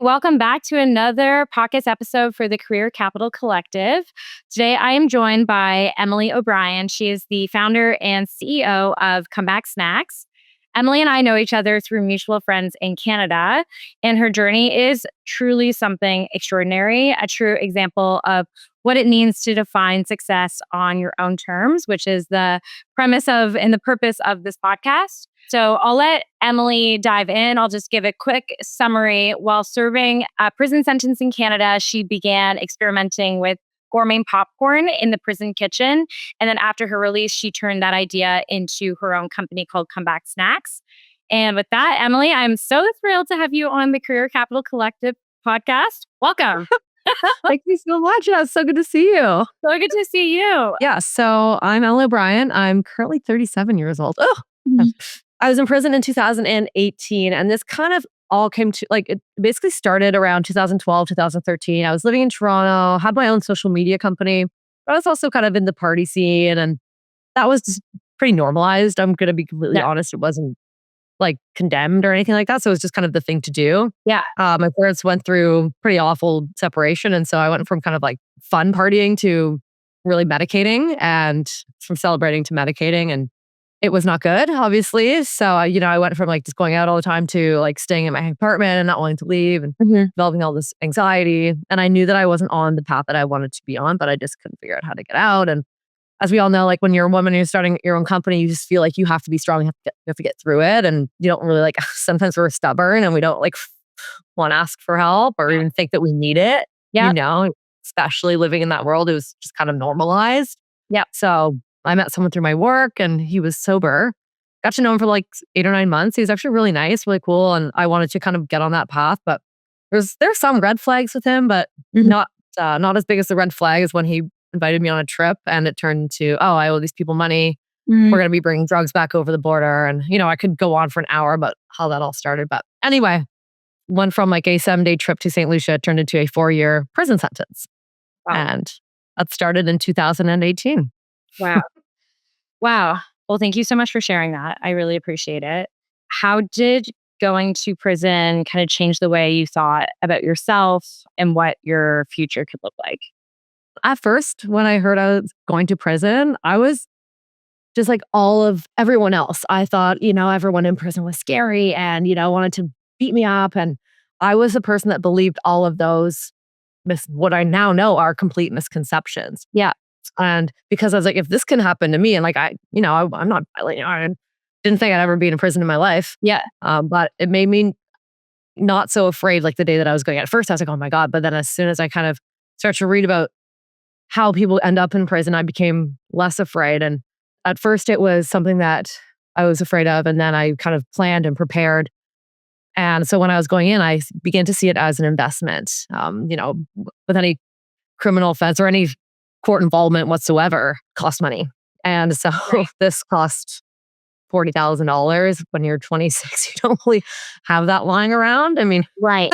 Welcome back to another podcast episode for the Career Capital Collective. Today, I am joined by Emily O'Brien. She is the founder and CEO of Comeback Snacks. Emily and I know each other through mutual friends in Canada, and her journey is truly something extraordinary, a true example of what it means to define success on your own terms, which is the premise of and the purpose of this podcast. So I'll let Emily dive in. I'll just give a quick summary. While serving a prison sentence in Canada, she began experimenting with gourmet popcorn in the prison kitchen. And then after her release, she turned that idea into her own company called Comeback Snacks. And with that, Emily, I'm so thrilled to have you on the Career Capital Collective podcast. Welcome. Thank you so much. Yeah, it's so good to see you. So good to see you. Yeah, so I'm Emily O'Brien. I'm currently 37 years old. Oh, I was in prison in 2018, and this kind of all came to it basically started around 2012, 2013. I was living in Toronto, had my own social media company, but I was also kind of in the party scene, and that was just pretty normalized. I'm going to be completely honest. It wasn't condemned or anything like that. So it was just kind of the thing to do. Yeah. My parents went through pretty awful separation. And so I went from kind of fun partying to really medicating, and from celebrating to medicating. And it was not good, obviously. So, I went from just going out all the time to staying in my apartment and not wanting to leave and developing all this anxiety. And I knew that I wasn't on the path that I wanted to be on, but I just couldn't figure out how to get out. And as we all know, when you're a woman and you're starting your own company, you just feel like you have to be strong. You have to get through it. And you don't really sometimes we're stubborn and we don't want to ask for help or even think that we need it. Yeah. Especially living in that world, it was just kind of normalized. Yeah. So I met someone through my work and he was sober. Got to know him for 8 or 9 months. He was actually really nice, really cool. And I wanted to kind of get on that path. But there's some red flags with him, but not as big as the red flag as when he invited me on a trip and it turned into, I owe these people money. We're going to be bringing drugs back over the border. And, I could go on for an hour about how that all started. But anyway, went from a 7-day trip to St. Lucia turned into a 4-year prison sentence. Wow. And that started in 2018. Wow. Wow. Well, thank you so much for sharing that. I really appreciate it. How did going to prison kind of change the way you thought about yourself and what your future could look like? At first, when I heard I was going to prison, I was just like all of everyone else. I thought, everyone in prison was scary and, wanted to beat me up. And I was a person that believed all of those, what I now know are complete misconceptions. Yeah. And because I was like, if this can happen to me, and I'm not, I didn't think I'd ever be in a prison in my life. Yeah. But it made me not so afraid the day that I was going. At first, I was like, oh my God. But then as soon as I kind of started to read about how people end up in prison, I became less afraid. And at first it was something that I was afraid of. And then I kind of planned and prepared. And so when I was going in, I began to see it as an investment. With any criminal offense or any court involvement whatsoever cost money. And so this cost $40,000 when you're 26. You don't really have that lying around. I mean, right.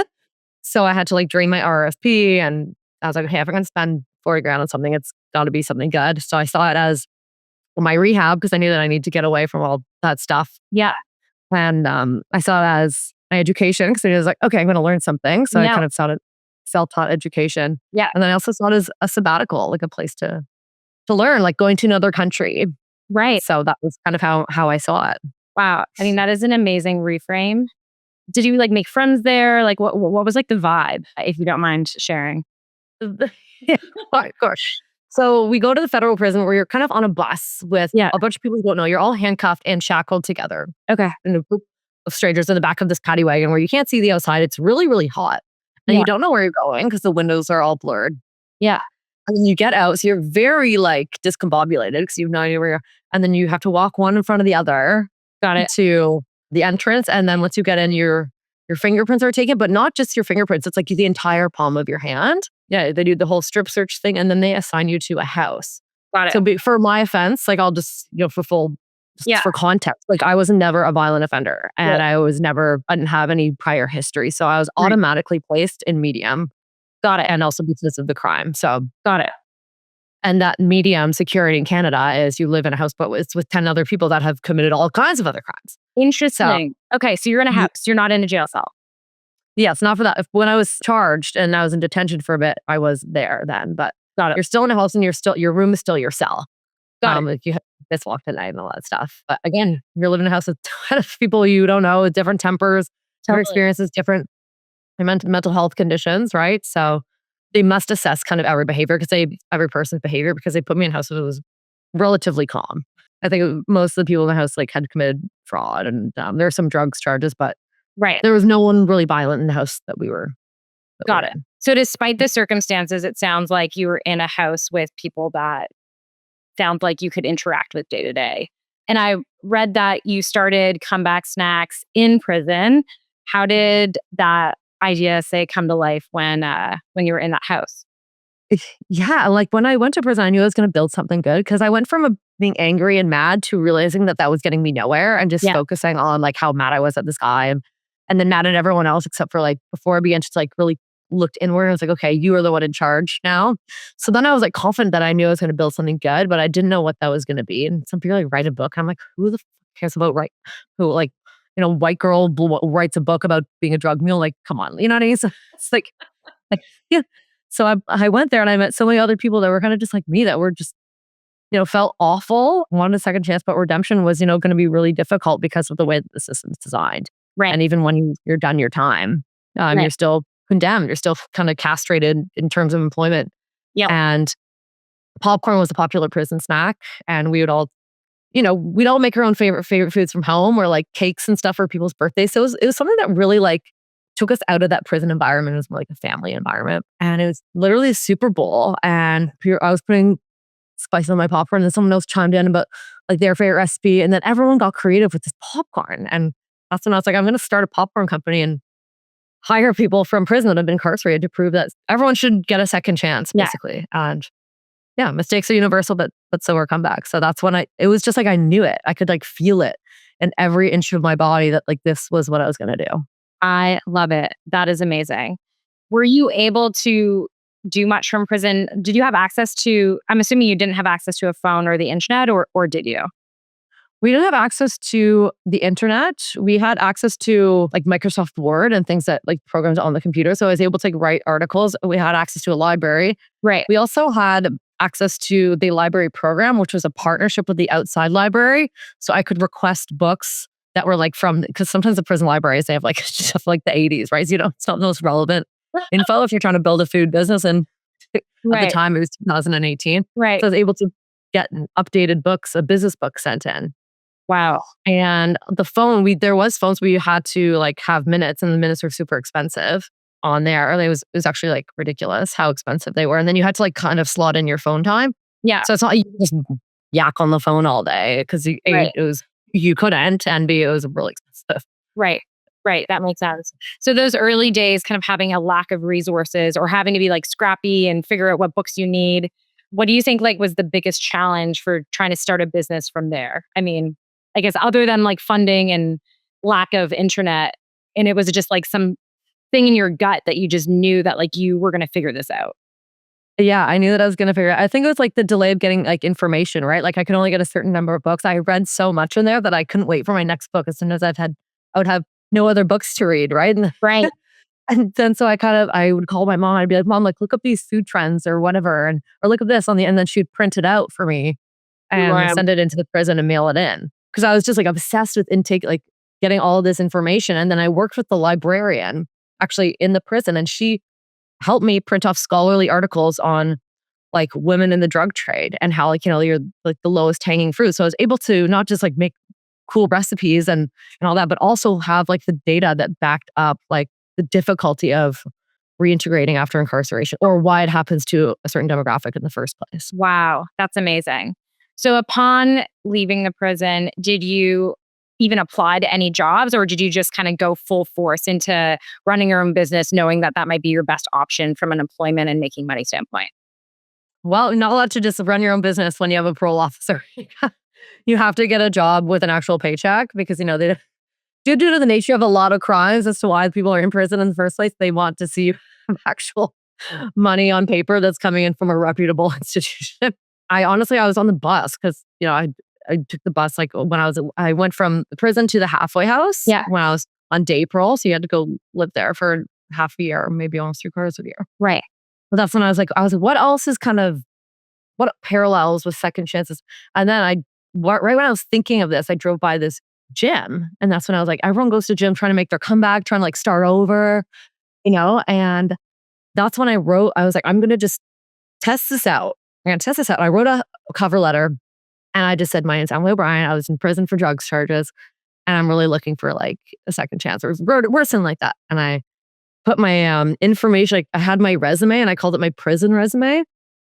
So I had to drain my RFP, and I was like, okay, if I'm going to spend 40 grand on something, it's got to be something good. So I saw it as my rehab because I knew that I need to get away from all that stuff. Yeah. And I saw it as my education because I was like, okay, I'm going to learn something. So I kind of saw it self-taught education. Yeah. And then I also saw it as a sabbatical, a place to learn, going to another country. Right. So that was kind of how I saw it. Wow. I mean, that is an amazing reframe. Did you make friends there? What was the vibe, if you don't mind sharing? Of course. So we go to the federal prison where you're kind of on a bus with a bunch of people you don't know. You're all handcuffed and shackled together. Okay. In a group of strangers in the back of this paddy wagon where you can't see the outside. It's really, really hot. And you don't know where you're going because the windows are all blurred. Yeah. And then you get out. So you're very discombobulated because you've no idea where you're. And then you have to walk one in front of the other. Got it. To the entrance. And then once you get in, your fingerprints are taken, but not just your fingerprints. It's the entire palm of your hand. Yeah, they do the whole strip search thing, and then they assign you to a house. Got it. So for my offense, I'll just, for context, I was never a violent offender, and I didn't have any prior history. So I was automatically placed in medium. Got it. And also because of the crime. So got it. And that medium security in Canada is you live in a house, but it's with 10 other people that have committed all kinds of other crimes. Interesting. Okay, so you're in a house. You're not in a jail cell. Yeah, it's not for that. When I was charged and I was in detention for a bit, I was there then. But Got it. you're still in a house and your room is still your cell. Got it. If you this walk at night and all that stuff. But again, you're living in a house with a ton of people you don't know, with different tempers, different Totally. experiences, different mental health conditions, right? So they must assess kind of every person's behavior because they put me in a house that was relatively calm. I think most of the people in the house like had committed fraud and there were some drugs charges, but Right. there was no one really violent in the house that we were. Got it. So despite the circumstances, it sounds like you were in a house with people that sound like you could interact with day to day. And I read that you started Comeback Snacks in prison. How did that idea say come to life when you were in that house? Yeah, like when I went to prison, I knew I was going to build something good because I went from being angry and mad to realizing that was getting me nowhere and just Yeah. focusing on like how mad I was at this guy and then mad at everyone else except for like before I began to like really looked inward. I was like, okay, you are the one in charge now. So then I was like confident that I knew I was going to build something good, but I didn't know what that was going to be. And some people like write a book. I'm like, who the cares about white girl writes a book about being a drug mule? Like, come on, you know what I mean? So it's like yeah. So I went there and I met so many other people that were kind of just like me that were just, felt awful, wanted a second chance, but redemption was, going to be really difficult because of the way that the system's designed. Right. And even when you're done your time, you're still condemned. You're still kind of castrated in terms of employment. Yeah. And popcorn was a popular prison snack. And we would all, we'd all make our own favorite foods from home or like cakes and stuff for people's birthdays. So it was something that really like took us out of that prison environment. It was more like a family environment. And it was literally a Super Bowl. And I was putting spice on my popcorn and someone else chimed in about like their favorite recipe. And then everyone got creative with this popcorn. And that's when I was like, I'm going to start a popcorn company and hire people from prison that have been incarcerated to prove that everyone should get a second chance, basically. Yeah. And yeah, mistakes are universal, but so are comebacks. So that's when it was just like, I knew it. I could like feel it in every inch of my body that like this was what I was going to do. I love it. That is amazing. Were you able to do much from prison? Did you have access to, I'm assuming you didn't have access to a phone or the internet, or did you? We didn't have access to the internet. We had access to like Microsoft Word and things that like programs on the computer. So I was able to like write articles. We had access to a library. Right. We also had access to the library program, which was a partnership with the outside library. So I could request books that were like because sometimes the prison libraries, they have like stuff like the 80s, right? So it's not the most relevant info if you're trying to build a food business. And at the time it was 2018. Right. So I was able to get updated books, a business book sent in. Wow. And the phone, there was phones where you had to like have minutes and the minutes were super expensive on there. It was actually like ridiculous how expensive they were. And then you had to like kind of slot in your phone time. Yeah. So it's not like you just yak on the phone all day because you couldn't, and B, it was really expensive. Right. That makes sense. So those early days, kind of having a lack of resources or having to be like scrappy and figure out what books you need. What do you think like was the biggest challenge for trying to start a business from there? I mean, I guess other than like funding and lack of internet, and it was just like some thing in your gut that you just knew that like you were going to figure this out. Yeah, I knew that I was going to figure it out. I think it was like the delay of getting like information, right? Like I could only get a certain number of books. I read so much in there that I couldn't wait for my next book. As soon as I would have no other books to read, right? Right. And then so I would call my mom. I'd be like, Mom, like look up these food trends or whatever, or look up this and then she'd print it out for me and send it into the prison and mail it in. Because I was just like obsessed with intake, like getting all of this information. And then I worked with the librarian actually in the prison, and she helped me print off scholarly articles on like women in the drug trade and how like, you're like the lowest hanging fruit. So I was able to not just like make cool recipes and all that, but also have like the data that backed up like the difficulty of reintegrating after incarceration or why it happens to a certain demographic in the first place. Wow, that's amazing. So upon leaving the prison, did you even apply to any jobs, or did you just kind of go full force into running your own business, knowing that might be your best option from an employment and making money standpoint? Well, you're not allowed to just run your own business when you have a parole officer. You have to get a job with an actual paycheck because, they due to the nature of a lot of crimes as to why people are in prison in the first place, they want to see you have actual money on paper that's coming in from a reputable institution. I was on the bus because, I took the bus like when I went from the prison to the halfway house when I was on day parole. So you had to go live there for half a year, maybe almost 3/4 of a year. Right. But that's when I was like, what else is kind of, what parallels with second chances? And then right when I was thinking of this, I drove by this gym. And that's when I was like, everyone goes to gym trying to make their comeback, trying to like start over, and that's when I was like, I'm going to just test this out. I'm going to test this out. I wrote a cover letter and I just said, my name's Emily O'Brien. I was in prison for drugs charges and I'm really looking for like a second chance or worse than like that. And I put my information, like I had my resume and I called it my prison resume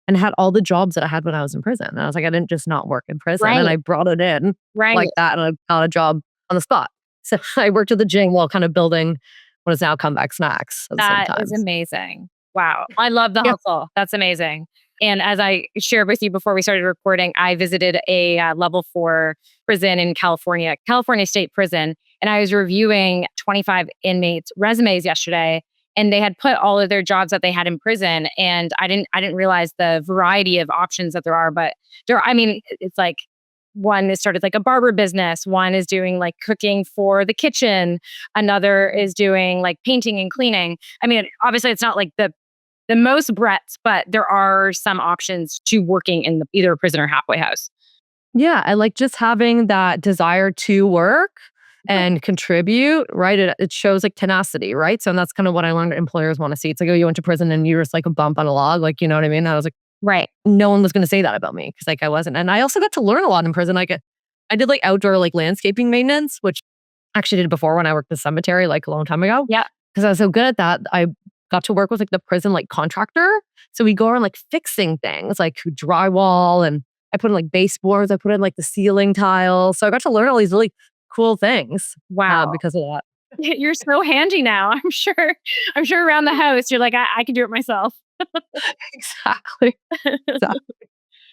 and had all the jobs that I had when I was in prison. And I was like, I didn't just not work in prison. Right. And I brought it in Right. like that. And I got a job on the spot. So I worked at the gym while kind of building what is now Comeback Snacks at the same That time. is amazing. Wow. I love the Yeah. hustle. That's amazing. And as I shared with you before we started recording, I visited a level 4 prison in California State Prison. And I was reviewing 25 inmates' resumes yesterday. And they had put all of their jobs that they had in prison. And I didn't realize the variety of options that there are. But it's like one is started like a barber business. One is doing like cooking for the kitchen. Another is doing like painting and cleaning. I mean, obviously it's not like the most breadth, but there are some options to working in either a prison or halfway house. Yeah, I like just having that desire to work and contribute, right? It shows like tenacity, right? So that's kind of what I learned employers want to see. It's like, oh, you went to prison and you were just like a bump on a log, like, you know what I mean? And I was like, right. No one was going to say that about me because like I wasn't. And I also got to learn a lot in prison. Like I did like outdoor like landscaping maintenance, which I actually did before when I worked in the cemetery like a long time ago. Yeah. Because I was so good at that. I got to work with like the prison like contractor. So we go around like fixing things like drywall and I put in like baseboards. I put in like the ceiling tiles. So I got to learn all these really cool things. Wow. Because of that. You're so handy now. I'm sure around the house, you're like, I can do it myself. Exactly.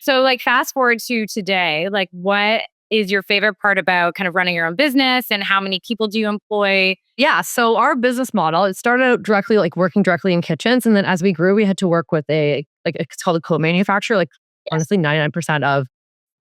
So like fast forward to today, like what is your favorite part about kind of running your own business and how many people do you employ? Yeah. So our business model, it started out directly like working directly in kitchens. And then as we grew, we had to work with it's called a co-manufacturer. Like honestly, 99% of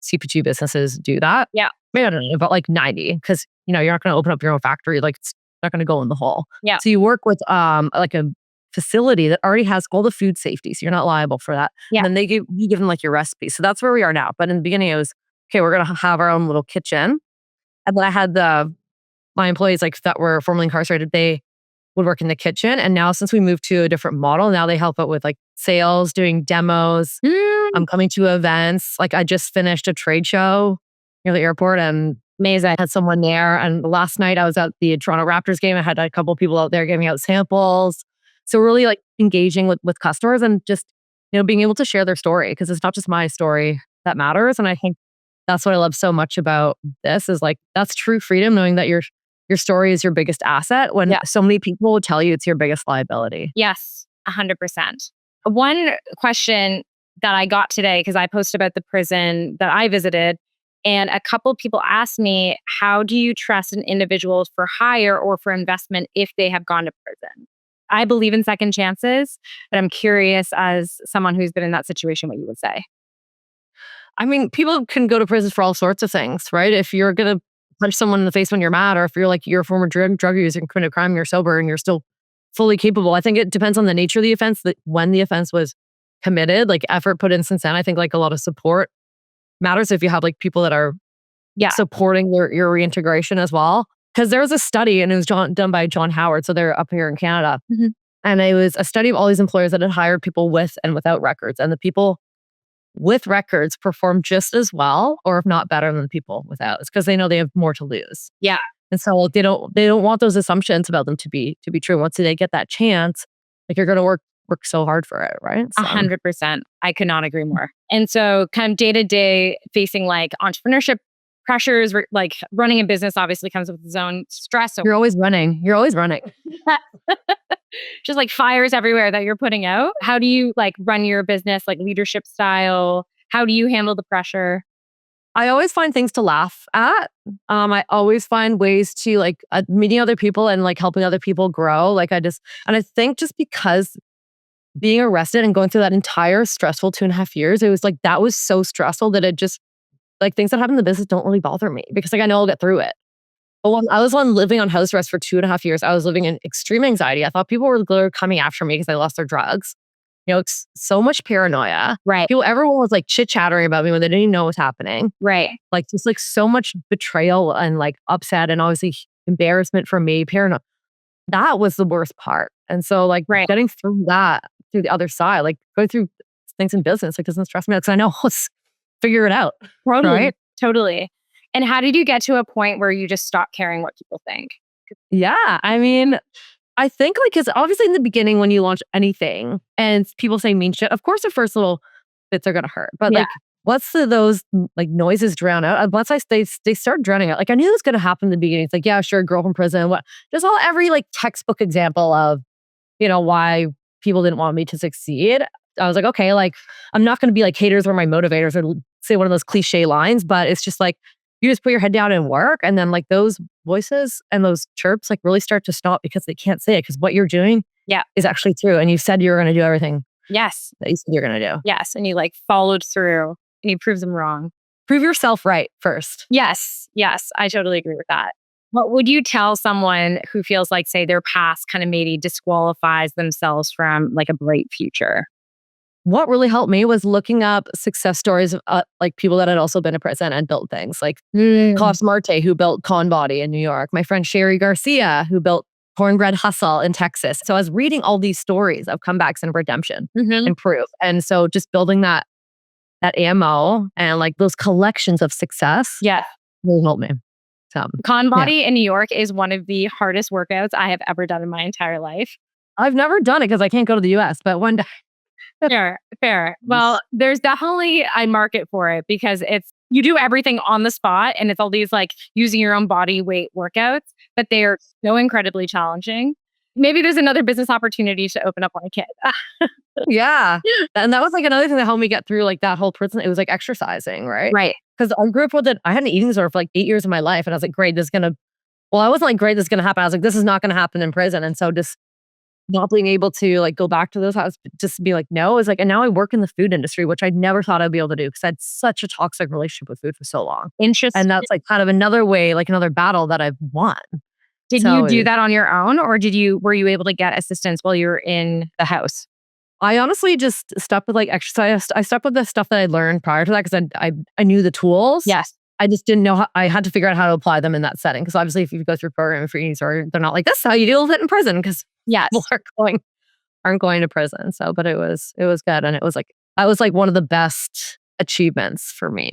CPG businesses do that. Yeah. Maybe I don't know, but like 90, because you're not going to open up your own factory. Like it's not going to go in the hole. Yeah. So you work with like a facility that already has all the food safety. So you're not liable for that. Yeah. And then you give them like your recipe. So that's where we are now. But in the beginning, it was, okay, we're going to have our own little kitchen. And then I had my employees like that were formerly incarcerated, they would work in the kitchen. And now since we moved to a different model, now they help out with like sales, doing demos. I'm coming to events. Like I just finished a trade show near the airport and amazing. Had someone there. And last night I was at the Toronto Raptors game. I had a couple of people out there giving out samples. So really like engaging with customers and just, being able to share their story because it's not just my story that matters. And I think that's what I love so much about this is like, that's true freedom, knowing that your story is your biggest asset when so many people will tell you it's your biggest liability. Yes, 100%. One question that I got today, because I posted about the prison that I visited, and a couple people asked me, how do you trust an individual for hire or for investment if they have gone to prison? I believe in second chances, but I'm curious as someone who's been in that situation, what you would say. I mean, people can go to prison for all sorts of things, right? If you're going to punch someone in the face when you're mad, or if you're a former drug user and commit a crime, you're sober and you're still fully capable. I think it depends on the nature of the offense, that when the offense was committed, like effort put in since then. I think like a lot of support matters if you have like people that are supporting your reintegration as well. Because there was a study and it was done by John Howard. So they're up here in Canada. Mm-hmm. And it was a study of all these employers that had hired people with and without records. And the people with records perform just as well, or if not better than the people without. It's because they know they have more to lose. Yeah. And so they don't want those assumptions about them to be true. Once they get that chance, like you're going to work so hard for it, right? 100%. I could not agree more. And so kind of day to day facing like entrepreneurship pressures, like running a business obviously comes with its own stress. So you're always running. Just like fires everywhere that you're putting out. How do you like run your business, like leadership style? How do you handle the pressure? I always find things to laugh at. I always find ways to like meeting other people and like helping other people grow. Like and I think just because being arrested and going through that entire stressful 2.5 years, it was like, that was so stressful that it just like things that happen in the business don't really bother me because like I know I'll get through it. But when I was living on house arrest for 2.5 years, I was living in extreme anxiety. I thought people were literally coming after me because I lost their drugs. It's so much paranoia. Right. Everyone was like chit-chattering about me when they didn't even know what was happening. Right. Like just like so much betrayal and like upset and obviously embarrassment from me, paranoia. That was the worst part. And so like getting through that, through the other side, like going through things in business, like doesn't stress me out because I know let's figure it out. Totally. Right? Totally. And how did you get to a point where you just stopped caring what people think? Yeah. I mean, I think like, because obviously in the beginning when you launch anything and people say mean shit, of course the first little bits are going to hurt. But like once those like noises drown out, once they start drowning out, like I knew it was going to happen in the beginning. It's like, yeah, sure, girl from prison. What? Just every like textbook example of, why people didn't want me to succeed. I was like, okay, like I'm not going to be like haters or my motivators or say one of those cliche lines, but it's just like, you just put your head down and work. And then like those voices and those chirps like really start to stop because they can't say it because what you're doing is actually true. And you said you were going to do everything. Yes. That you said you're going to do. Yes. And you like followed through and you proved them wrong. Prove yourself right first. Yes. Yes. I totally agree with that. What would you tell someone who feels like, say, their past kind of maybe disqualifies themselves from like a bright future? What really helped me was looking up success stories of like people that had also been in prison and built things like Klaus Marte, who built Con Body in New York, my friend Sherry Garcia, who built Cornbread Hustle in Texas. So I was reading all these stories of comebacks and redemption and proof. And so just building that ammo and like those collections of success really helped me. So, Con Body in New York is one of the hardest workouts I have ever done in my entire life. I've never done it because I can't go to the US, but one day. Fair. Well, there's definitely a market for it because you do everything on the spot and it's all these like using your own body weight workouts, but they are so incredibly challenging. Maybe there's another business opportunity to open up on a kid. Yeah. And that was like another thing that helped me get through like that whole prison. It was like exercising, right? Right. Because I grew up with it. I had an eating disorder for like 8 years of my life. And I was like, great, I wasn't like, great, this is going to happen. I was like, this is not going to happen in prison. And so just not being able to like go back to those houses, just be like, no, it's like, and now I work in the food industry, which I never thought I'd be able to do because I had such a toxic relationship with food for so long. Interesting. And that's like kind of another way, like another battle that I've won. Did you do that on your own or were you able to get assistance while you were in the house? I honestly just stuck with like exercise. I stuck with the stuff that I learned prior to that because I knew the tools. Yes. I just didn't know I had to figure out how to apply them in that setting. Because obviously if you go through a program for eating disorder, they're not like, this is how you deal with it in prison. Because people aren't going to prison. So, but it was good. And it was like, that was like one of the best achievements for me.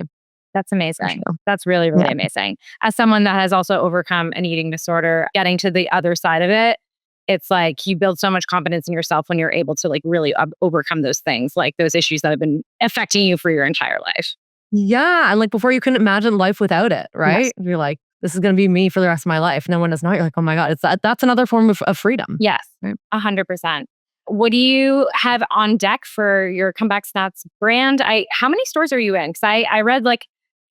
That's amazing. That's really, really amazing. As someone that has also overcome an eating disorder, getting to the other side of it, it's like you build so much confidence in yourself when you're able to like really overcome those things, like those issues that have been affecting you for your entire life. Yeah. And like before you couldn't imagine life without it, right? Yes. You're like, this is going to be me for the rest of my life. And then when it's not, you're like, oh my God, that's another form of freedom. Yes, 100%. What do you have on deck for your Comeback Snacks brand? How many stores are you in? Because I read like,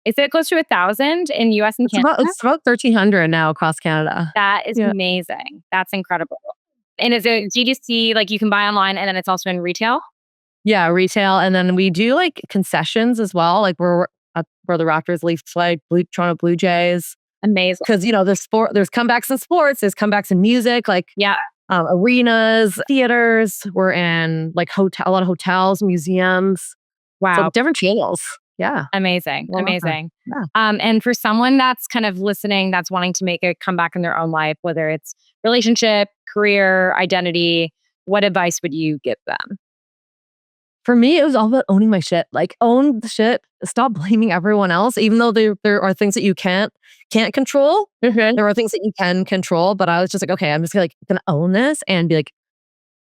is it close to 1,000 in US and Canada? It's about 1,300 now across Canada. That is amazing. That's incredible. And is it DTC, like you can buy online and then it's also in retail? Yeah, retail. And then we do like concessions as well. Like we're where the Raptors, Leafs play, Toronto Blue Jays. Amazing. Because, there's comebacks in sports, there's comebacks in music, like arenas, theaters. We're in like a lot of hotels, museums. Wow. So different channels. Yeah. Amazing. Well, amazing. Yeah. And for someone that's kind of listening, that's wanting to make a comeback in their own life, whether it's relationship, career, identity, what advice would you give them? For me, it was all about owning my shit. Like own the shit. Stop blaming everyone else, even though there are things that you can't control. Mm-hmm. There are things that you can control. But I was just like, okay, I'm just gonna own this and be like,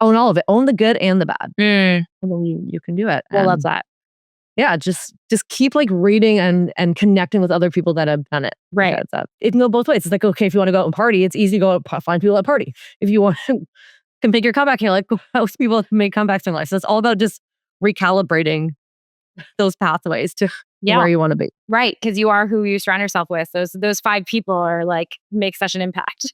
own all of it. Own the good and the bad. And then you can do it. I love that. Yeah, just keep like reading and connecting with other people that have done it. Right. It can go both ways. It's like, okay, if you want to go out and party, it's easy to go out find people at a party. If you want to configure your comeback, you're like, most people make comebacks in life. So it's all about just recalibrating those pathways to where you want to be. Right. Because you are who you surround yourself with. Those 5 people are like make such an impact.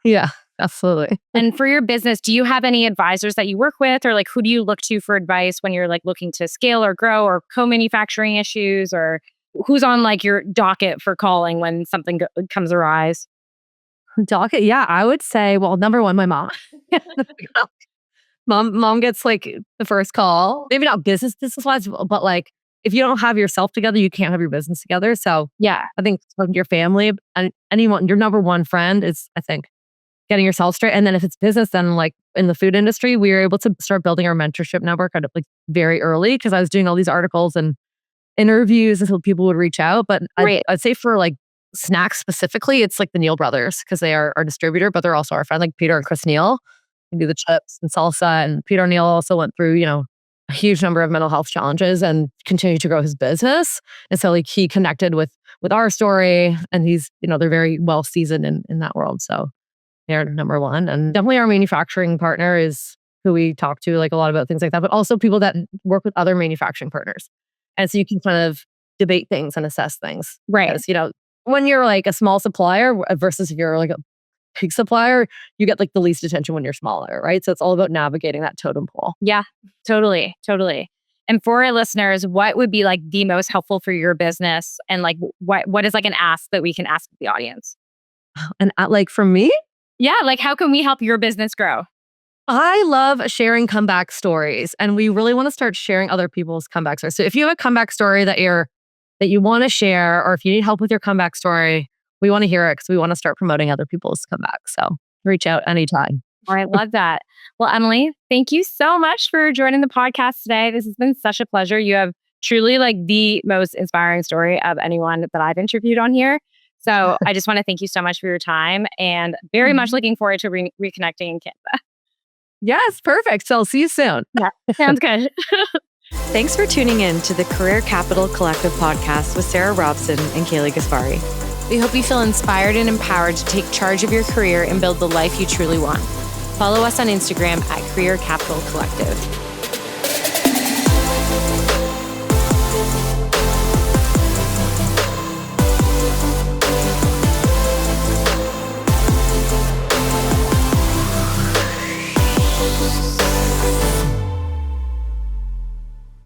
Yeah, absolutely. And for your business, do you have any advisors that you work with or like who do you look to for advice when you're like looking to scale or grow or co-manufacturing issues or who's on like your docket for calling when something comes arise? Docket, yeah, I would say, well, number one, my mom. Mom gets like the first call. Maybe not business wise, but like if you don't have yourself together, you can't have your business together. So Yeah. I think your family and anyone, your number one friend is, I think, getting yourself straight. And then if it's business, then like in the food industry, we were able to start building our mentorship network kind of like very early because I was doing all these articles and interviews until people would reach out. But Right. I'd say for like snacks specifically, it's like the Neal brothers because they are our distributor, but they're also our friend, like Peter and Chris Neal. They do the chips and salsa. And Peter Neal also went through, a huge number of mental health challenges and continued to grow his business. And so like he connected with our story and he's, they're very well seasoned in that world. So they're number one. And definitely our manufacturing partner is who we talk to like a lot about things like that, but also people that work with other manufacturing partners. And so you can kind of debate things and assess things. Right. Because, when you're like a small supplier versus if you're like a big supplier, you get like the least attention when you're smaller, right? So it's all about navigating that totem pole. Yeah, totally. Totally. And for our listeners, what would be like the most helpful for your business? And like, what is like an ask that we can ask the audience? And like for me, Yeah. Like, how can we help your business grow? I love sharing comeback stories and we really want to start sharing other people's comeback stories. So if you have a comeback story that you want to share, or if you need help with your comeback story, we want to hear it because we want to start promoting other people's comebacks. So reach out anytime. All right, love that. Well, Emily, thank you so much for joining the podcast today. This has been such a pleasure. You have truly like the most inspiring story of anyone that I've interviewed on here. So I just want to thank you so much for your time and very much looking forward to reconnecting in Canada. Yes, perfect. So I'll see you soon. Yeah, sounds good. Thanks for tuning in to the Career Capital Collective podcast with Sarah Robson and Kaylee Gaspari. We hope you feel inspired and empowered to take charge of your career and build the life you truly want. Follow us on Instagram at Career Capital Collective.